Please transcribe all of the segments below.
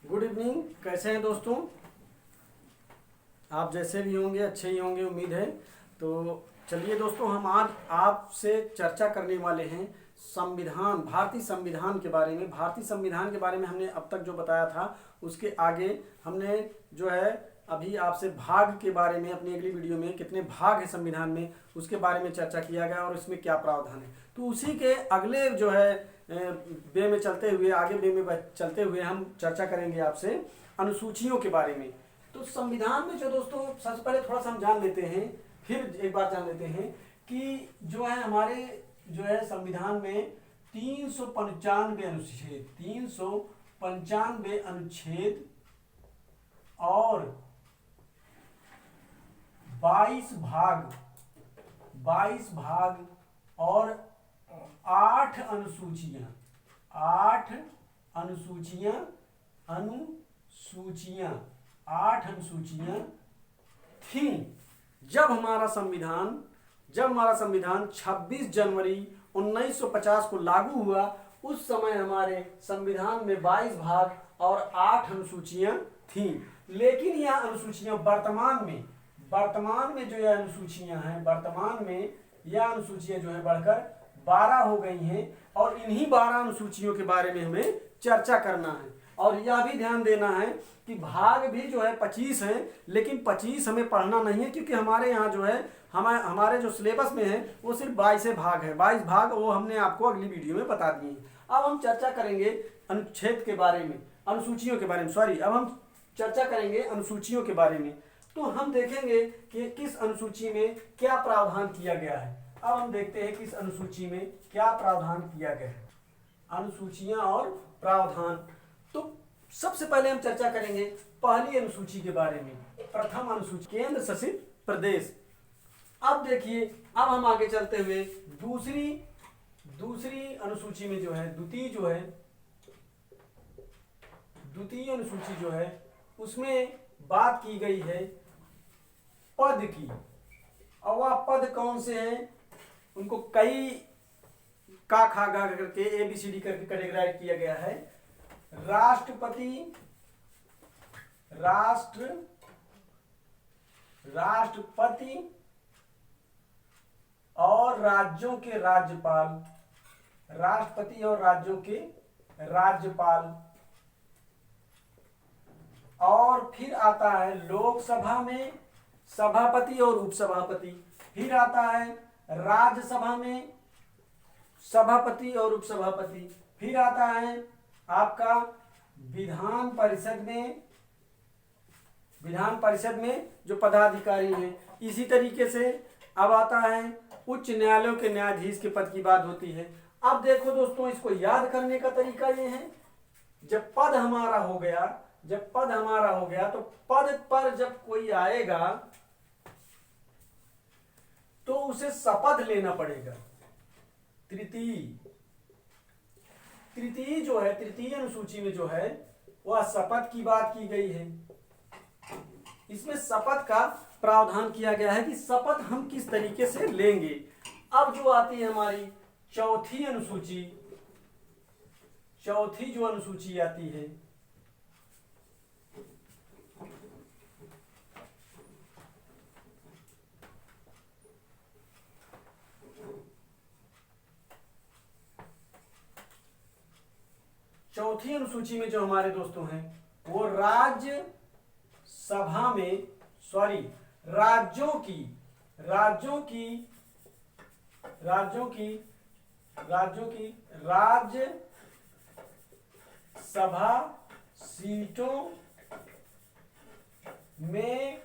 Good evening. कैसे हैं दोस्तों? आप जैसे भी होंगे अच्छे ही होंगे, उम्मीद है। तो चलिए दोस्तों, हम आज आपसे चर्चा करने वाले हैं संविधान, भारतीय संविधान के बारे में। भारतीय संविधान के बारे में हमने अब तक जो बताया था उसके आगे हमने जो है अभी आपसे भाग के बारे में अपनी अगली वीडियो में कितने भाग है संविधान में उसके बारे में चर्चा किया गया और इसमें क्या प्रावधान है। तो उसी के अगले जो है वे में चलते हुए आगे वे में चलते हुए हम चर्चा करेंगे आपसे अनुसूचियों के बारे में। तो संविधान में जो दोस्तों सबसे पहले थोड़ा सा हम जान लेते हैं, फिर एक बार जान लेते हैं कि जो है हमारे जो है संविधान में 395 अनुच्छेद 395 अनुच्छेद और 22 भाग और 8 अनुसूचियां 8 अनुसूचियां थी जब हमारा संविधान 26 जनवरी 1950 को लागू हुआ। उस समय हमारे संविधान में 22 भाग और 8 अनुसूचियां थीं। लेकिन यह अनुसूचियां वर्तमान में जो यह अनुसूचियां हैं, वर्तमान में यह अनुसूचियां जो है बढ़कर 12 हो गई हैं और इन्हीं 12 अनुसूचियों के बारे में हमें चर्चा करना है। और यह भी ध्यान देना है कि भाग भी जो है 25 हैं, लेकिन 25 हमें पढ़ना नहीं है क्योंकि हमारे यहाँ जो है हमारे जो सिलेबस में है वो सिर्फ 22 भाग है। 22 भाग वो हमने आपको अगली वीडियो में बता दिए हैं। अब हम चर्चा करेंगे अनुच्छेद के बारे में, अनुसूचियों के बारे में, अब हम चर्चा करेंगे अनुसूचियों के बारे में। तो हम देखेंगे कि किस अनुसूची में क्या प्रावधान किया गया है। अब हम देखते हैं किस अनुसूची में क्या प्रावधान किया गया है, अनुसूचियां और प्रावधान। तो सबसे पहले हम चर्चा करेंगे पहली अनुसूची के बारे में। प्रथम अनुसूची केंद्र शासित प्रदेश। अब देखिए, अब हम आगे चलते हुए दूसरी अनुसूची में जो है द्वितीय अनुसूची जो है उसमें बात की गई है पद की। और वह पद कौन से हैं, उनको कई का खा गा करके ABCD करके कैटेगराइज किया गया है। राष्ट्रपति और राज्यों के राज्यपाल, राष्ट्रपति और राज्यों के राज्यपाल। और फिर आता है लोकसभा में सभापति और उपसभापति। फिर आता है राज्यसभा में सभापति और उपसभापति। फिर आता है आपका विधान परिषद में जो पदाधिकारी हैं। इसी तरीके से अब आता है उच्च न्यायालयों के न्यायाधीश के पद की बात होती है। अब देखो दोस्तों, इसको याद करने का तरीका ये है, जब पद हमारा हो गया तो पद पर जब कोई आएगा तो उसे शपथ लेना पड़ेगा। तृतीय अनुसूची में जो है वह शपथ की बात की गई है। इसमें शपथ का प्रावधान किया गया है कि शपथ हम किस तरीके से लेंगे। अब जो आती है हमारी चौथी जो अनुसूची आती है, चौथी अनुसूची में जो हमारे दोस्तों हैं वो राज्यसभा में राज्यों की राज्यसभा सीटों में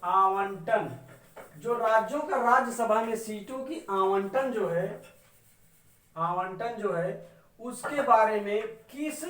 आवंटन, जो राज्यों का राज्यसभा में सीटों की आवंटन जो है उसके बारे में, किस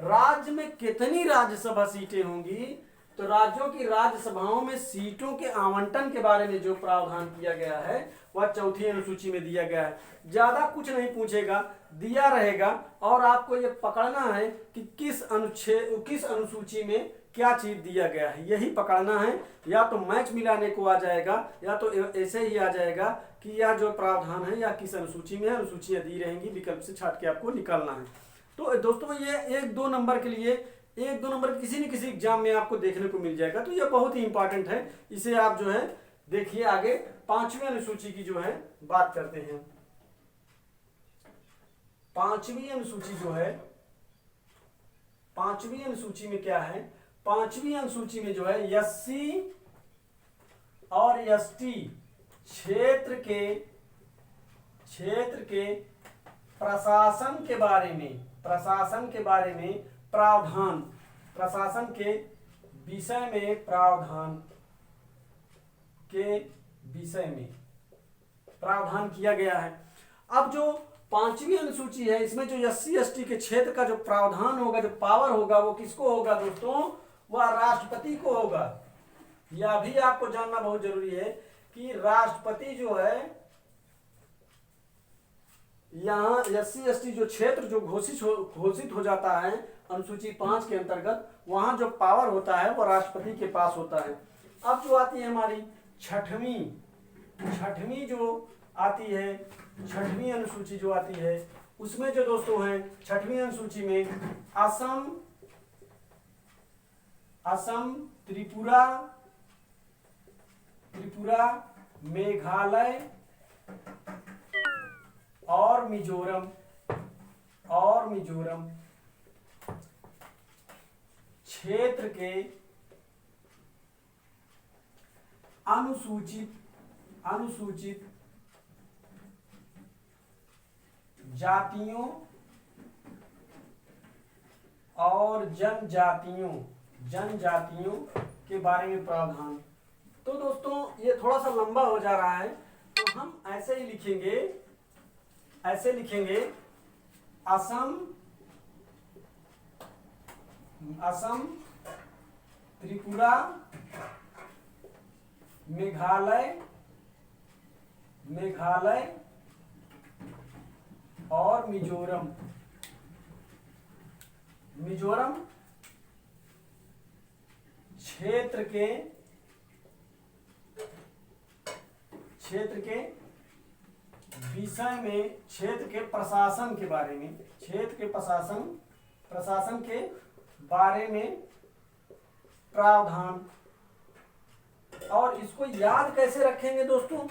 राज्य में कितनी राज्यसभा सीटें होंगी, तो राज्यों की राज्यसभाओं में सीटों के आवंटन के बारे में जो प्रावधान किया गया है वह चौथी अनुसूची में दिया गया है। ज्यादा कुछ नहीं पूछेगा, दिया रहेगा और आपको ये पकड़ना है कि किस अनुसूची में क्या चीज दिया गया है, यही पकड़ना है। या तो मैच मिलाने को आ जाएगा या तो ऐसे ही आ जाएगा कि यह जो प्रावधान है या किस अनुसूची में है। अनुसूचियां दी रहेंगी, विकल्प से छाट के आपको निकालना है। तो दोस्तों ये 1-2 नंबर के लिए एक दो नंबर किसी न किसी एग्जाम में आपको देखने को मिल जाएगा। तो यह बहुत ही इंपॉर्टेंट है, इसे आप जो है देखिए। आगे पांचवी अनुसूची की जो है बात करते हैं। पांचवी अनुसूची जो है, पांचवी अनुसूची में क्या है, पांचवी अनुसूची में जो है एससी और एसटी क्षेत्र के प्रशासन के बारे में, प्रशासन के बारे में प्रावधान, प्रशासन के विषय में, प्रावधान के विषय में प्रावधान किया गया है। अब जो पांचवी अनुसूची है, इसमें जो एससी एसटी के क्षेत्र का जो प्रावधान होगा, जो पावर होगा, वो किसको होगा दोस्तों, वह राष्ट्रपति को होगा। यह भी आपको जानना बहुत जरूरी है कि राष्ट्रपति जो है, यहाँ एससी एसटी जो क्षेत्र जो घोषित हो जाता है अनुसूची 5 के अंतर्गत, वहां जो पावर होता है वो राष्ट्रपति के पास होता है। अब जो आती है हमारी छठवीं जो आती है, छठवीं अनुसूची जो आती है, उसमें जो दोस्तों है छठवीं अनुसूची में असम, त्रिपुरा, मेघालय और मिजोरम क्षेत्र के अनुसूचित जातियों और जनजातियों के बारे में प्रावधान। तो दोस्तों ये थोड़ा सा लंबा हो जा रहा है, तो हम ऐसे ही लिखेंगे, असम, त्रिपुरा, मेघालय और मिजोरम क्षेत्र के विषय में, क्षेत्र के प्रशासन के बारे में, क्षेत्र के प्रशासन के बारे में प्रावधान। और इसको याद कैसे रखेंगे दोस्तों,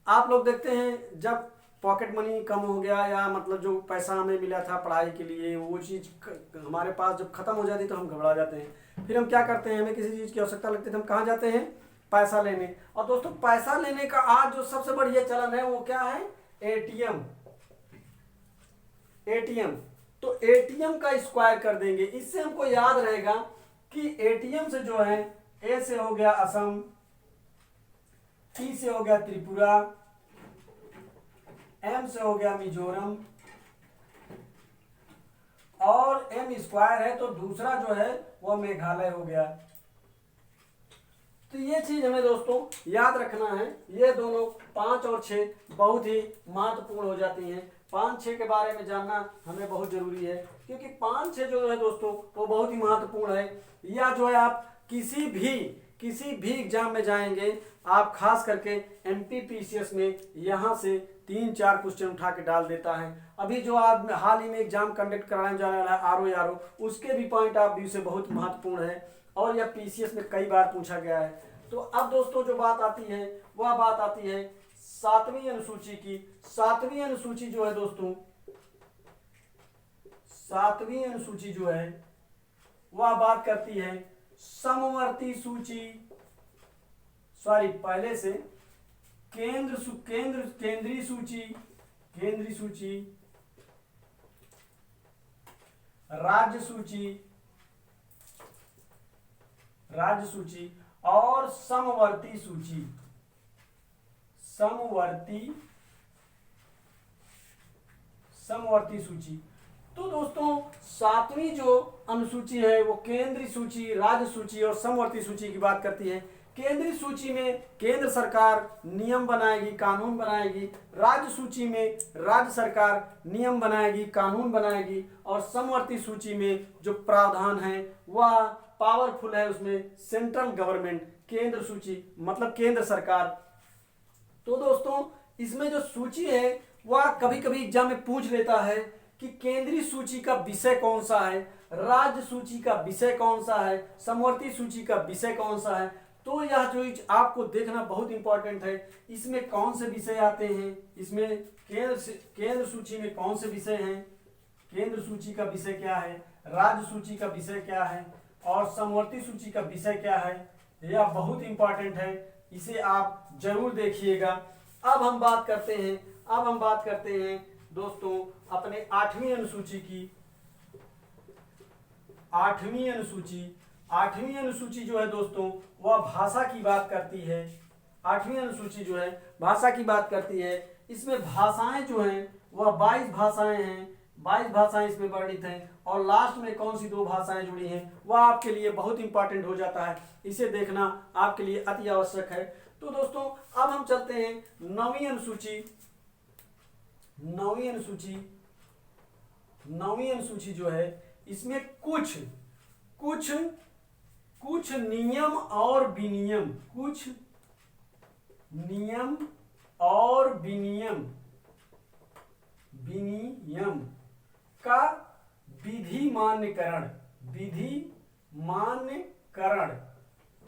आप लोग देखते हैं जब पॉकेट मनी कम हो गया, या मतलब जो पैसा हमें मिला था पढ़ाई के लिए, वो चीज़ हमारे पास जब खत्म हो जाती तो हम घबरा जाते हैं। फिर हम क्या करते हैं, हमें किसी चीज़ की आवश्यकता लगती है तो हम कहाँ जाते हैं, पैसा लेने। और दोस्तों पैसा लेने का आज जो सबसे बढ़िया चलन है वो क्या है, एटीएम। तो एटीएम का स्क्वायर कर देंगे, इससे हमको याद रहेगा कि एटीएम से जो है, ए से हो गया असम, टी से हो गया त्रिपुरा, एम से हो गया मिजोरम, और एम स्क्वायर है तो दूसरा जो है वह मेघालय हो गया। तो ये चीज हमें दोस्तों याद रखना है। ये दोनों 5 और 6 बहुत ही महत्वपूर्ण हो जाती हैं। 5-6 के बारे में जानना हमें बहुत जरूरी है, क्योंकि 5-6 जो है दोस्तों वो बहुत ही महत्वपूर्ण है। या जो है आप किसी भी एग्जाम में जाएंगे, आप खास करके एमपीपीसीएस में यहाँ से 3-4 क्वेश्चन उठा के डाल देता है। अभी जो आप हाल ही में एग्जाम कंडक्ट कराने जाने वाला है आरओ, उसके भी पॉइंट ऑफ व्यू से बहुत महत्वपूर्ण है, और यह पीसीएस में कई बार पूछा गया है। तो अब दोस्तों जो बात आती है वह बात आती है 7वीं अनुसूची की। 7वीं अनुसूची जो है दोस्तों, 7वीं अनुसूची जो है वह बात करती है समवर्ती सूची, पहले से केंद्रीय सूची, राज्य सूची और समवर्ती सूची। तो दोस्तों 7वीं जो अनुसूची है वो केंद्रीय सूची, राज्य सूची और समवर्ती सूची की बात करती है। केंद्रीय सूची में केंद्र सरकार नियम बनाएगी, कानून बनाएगी। राज्य सूची में राज्य सरकार नियम बनाएगी, कानून बनाएगी। और समवर्ती सूची में जो प्रावधान है वह पावरफुल है, उसमें सेंट्रल गवर्नमेंट। केंद्र सूची मतलब केंद्र सरकार। तो दोस्तों इसमें जो सूची है वह कभी कभी एग्जाम में पूछ लेता है कि केंद्रीय सूची का विषय कौन सा है, राज्य सूची का विषय कौन सा है, समवर्ती सूची का विषय कौन सा है। तो यह जो आपको देखना बहुत इंपॉर्टेंट है, इसमें कौन से विषय आते हैं, इसमें केंद्र सूची में कौन से विषय हैं, केंद्र सूची का विषय क्या है, राज्य सूची का विषय क्या है और समवर्ती सूची का विषय क्या है। यह बहुत इंपॉर्टेंट है, इसे आप जरूर देखिएगा। अब हम बात करते हैं दोस्तों अपने 8वीं अनुसूची की। 8वीं अनुसूची जो है दोस्तों वह भाषा की बात करती है। 8वीं अनुसूची जो है भाषा की बात करती है। इसमें भाषाएं जो हैं वह 22 भाषाएं हैं, 22 भाषाएं इसमें वर्णित हैं और लास्ट में कौन सी 2 भाषाएं जुड़ी हैं वह आपके लिए बहुत इंपॉर्टेंट हो जाता है, इसे देखना आपके लिए अति आवश्यक है। तो दोस्तों अब हम चलते हैं 9वीं अनुसूची जो है इसमें कुछ नियम और विनियम का विधि मान्यकरण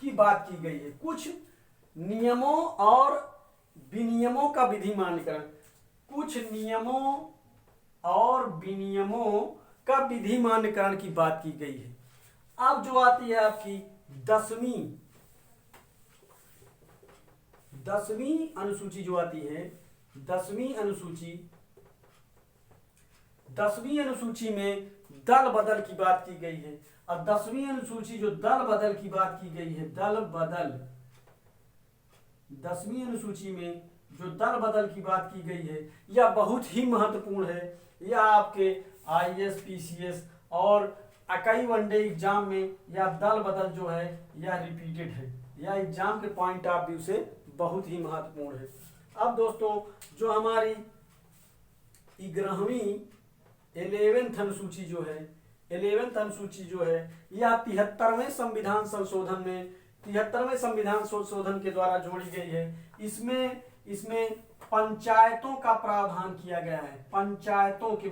की बात की गई है। कुछ नियमों और विनियमों का विधि मान्यकरण, कुछ नियमों और विनियमों का विधि मान्यकरण की बात की गई है। अब जो आती है आपकी 10वीं अनुसूची जो आती है, 10वीं अनुसूची में दल बदल की बात की गई है। और 10वीं अनुसूची जो दल बदल की बात की गई है, 10वीं अनुसूची में जो दल बदल की बात की गई है यह बहुत ही महत्वपूर्ण है। यह आपके IAS, PCS और कई वनडे एग्जाम में यह दल बदल जो है यह रिपीटेड है, यह एग्जाम के पॉइंट ऑफ व्यू से बहुत ही महत्वपूर्ण है। अब दोस्तों जो हमारी 11वीं अनुसूची जो है, 11वीं अनुसूची जो है यह 73वें संविधान संशोधन के द्वारा जोड़ी गई है। इसमें पंचायतों का प्रावधान किया गया है, पंचायतों के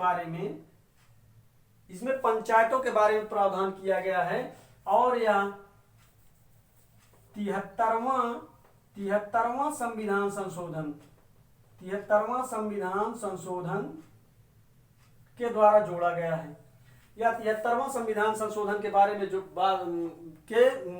बारे में प्रावधान किया गया है। और यह 73वां संविधान संशोधन के द्वारा जोड़ा गया है। या 73वां संविधान संशोधन के बारे में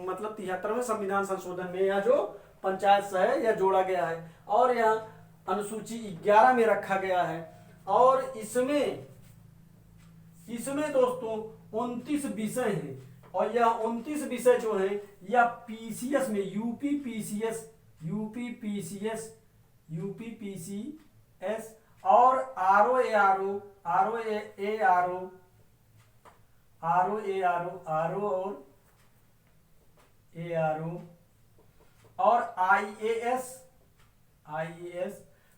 मतलब 73वें संविधान संशोधन में यह जो पंचायत से है यह जोड़ा गया है और यह अनुसूची 11 में रखा गया है। और इसमें दोस्तों 29 विषय हैं और यह 29 विषय जो है यह PCS में यूपी और ARO और IAS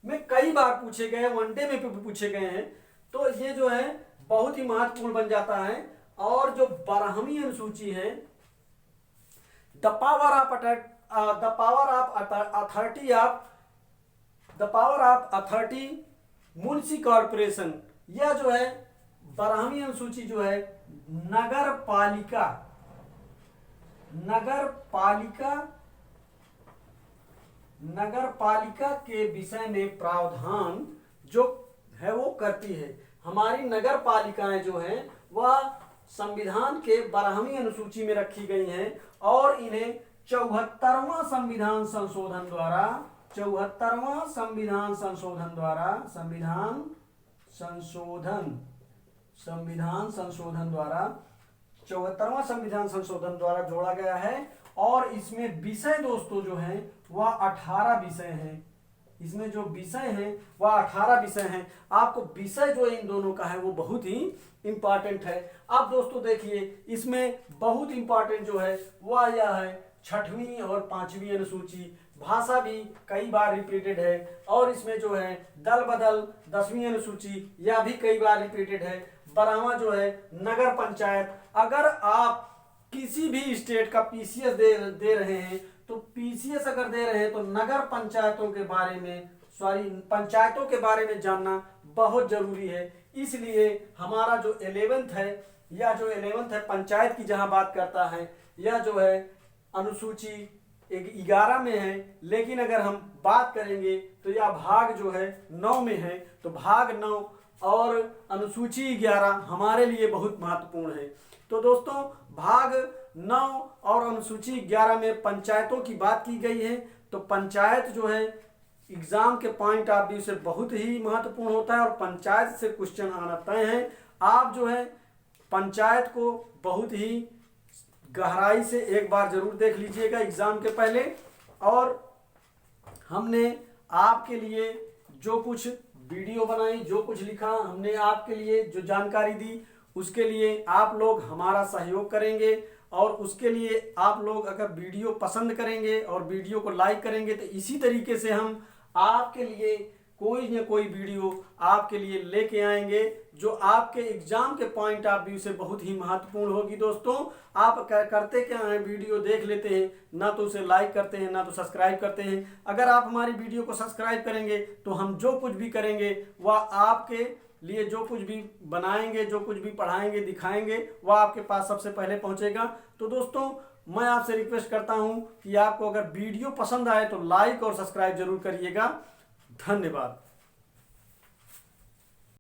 में कई बार पूछे गए, वनडे में भी पूछे गए हैं। तो ये जो है बहुत ही महत्वपूर्ण बन जाता है। और जो 12वीं अनुसूची है the power of authority Munshi corporation, यह जो है 12वीं अनुसूची जो है नगर पालिका के विषय में प्रावधान जो है वो करती है। हमारी नगर पालिकाएं जो हैं वह संविधान के 12वीं अनुसूची में रखी गई हैं और इन्हें 74वां संविधान संशोधन द्वारा 74वां संविधान संशोधन द्वारा जोड़ा गया है। और इसमें विषय दोस्तों जो हैं वह 18 विषय हैं। इसमें जो विषय हैं वह 18 विषय हैं। आपको विषय जो इन दोनों का है वो बहुत ही इंपॉर्टेंट है। अब दोस्तों देखिए इसमें बहुत इंपॉर्टेंट जो है वह यह है 6वीं और 5वीं अनुसूची। भाषा भी कई बार रिपीटेड है और इसमें जो है दल बदल 10वीं अनुसूची यह भी कई बार रिपीटेड है। 12वां जो है नगर पंचायत। अगर आप किसी भी स्टेट का PCS दे रहे हैं तो PCS अगर दे रहे हैं तो नगर पंचायतों के बारे में पंचायतों के बारे में जानना बहुत जरूरी है। इसलिए हमारा जो 11th है या जो 11th है पंचायत की जहां बात करता है, यह जो है अनुसूची 11 में है। लेकिन अगर हम बात करेंगे तो यह भाग जो है 9 में है। तो भाग 9 और अनुसूची 11 हमारे लिए बहुत महत्वपूर्ण है। तो दोस्तों भाग 9 और अनुसूची 11 में पंचायतों की बात की गई है। तो पंचायत जो है एग्जाम के पॉइंट ऑफ व्यू से बहुत ही महत्वपूर्ण होता है और पंचायत से क्वेश्चन आना तय है। आप जो है पंचायत को बहुत ही गहराई से एक बार जरूर देख लीजिएगा एग्जाम के पहले। और हमने आपके लिए जो कुछ वीडियो बनाई, जो कुछ लिखा, हमने आपके लिए जो जानकारी दी, उसके लिए आप लोग हमारा सहयोग करेंगे। और उसके लिए आप लोग अगर वीडियो पसंद करेंगे और वीडियो को लाइक करेंगे तो इसी तरीके से हम आपके लिए कोई न कोई वीडियो आपके लिए लेके आएंगे जो आपके एग्जाम के पॉइंट ऑफ व्यू से बहुत ही महत्वपूर्ण होगी। दोस्तों आप करते क्या हैं, वीडियो देख लेते हैं, ना तो उसे लाइक करते हैं ना तो सब्सक्राइब करते हैं। अगर आप हमारी वीडियो को सब्सक्राइब करेंगे तो हम जो कुछ भी करेंगे वह आपके लिए, जो कुछ भी बनाएंगे, जो कुछ भी पढ़ाएंगे, दिखाएंगे, वह आपके पास सबसे पहले पहुंचेगा। तो दोस्तों मैं आपसे रिक्वेस्ट करता हूं कि आपको अगर वीडियो पसंद आए तो लाइक और सब्सक्राइब जरूर करिएगा। धन्यवाद।